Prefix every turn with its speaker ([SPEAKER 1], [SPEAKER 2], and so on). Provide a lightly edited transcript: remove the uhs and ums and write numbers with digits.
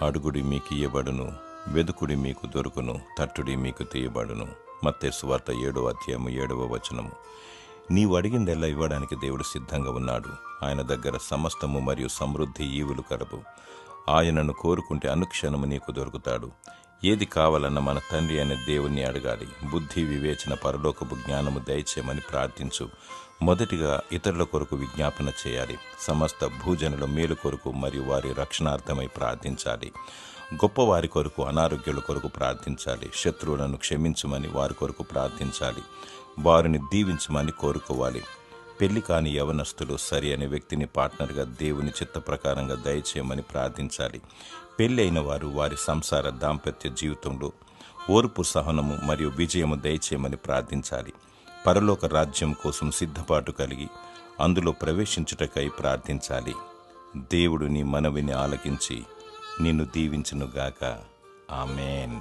[SPEAKER 1] అడుగుడి మీకు ఇయ్యబడును, వెదుకుడి మీకు దొరుకును, తట్టుడి మీకు తీయబడును. మత్తయి సువార్త 7:7. నీవు అడిగిందెల్లా ఇవ్వడానికి దేవుడు సిద్ధంగా ఉన్నాడు. ఆయన దగ్గర సమస్తము మరియు సమృద్ధి ఈవులు కలవు. ఆయనను కోరుకుంటే అనుక్షణము నీకు దొరుకుతాడు. ఏది కావాలన్న మన తండ్రి అనే దేవుణ్ణి అడగాలి. బుద్ధి, వివేచన, పరలోకపు జ్ఞానము దయచేయమని ప్రార్థించు. మొదటిగా ఇతరుల కొరకు విజ్ఞాపన చేయాలి. సమస్త భూజనుల మేలు కొరకు మరియు వారి రక్షణార్థమై ప్రార్థించాలి. గొప్పవారి కొరకు, అనారోగ్యుల కొరకు ప్రార్థించాలి. శత్రువులను క్షమించమని వారి కొరకు ప్రార్థించాలి. వారిని దీవించమని కోరుకోవాలి. పెళ్లి కాని యవనస్తులు సరి అనే వ్యక్తిని పార్ట్నర్గా దేవుని చిత్త ప్రకారంగా దయచేయమని ప్రార్థించాలి. పెళ్లి అయిన వారు వారి సంసార దాంపత్య జీవితంలో ఓర్పు, సహనము మరియు విజయము దయచేయమని ప్రార్థించాలి. పరలోక రాజ్యం కోసం సిద్ధపాటు కలిగి అందులో ప్రవేశించుటకై ప్రార్థించాలి. దేవుడు నీ మనవిని ఆలకించి నిన్ను దీవించునుగాక. ఆమేన్.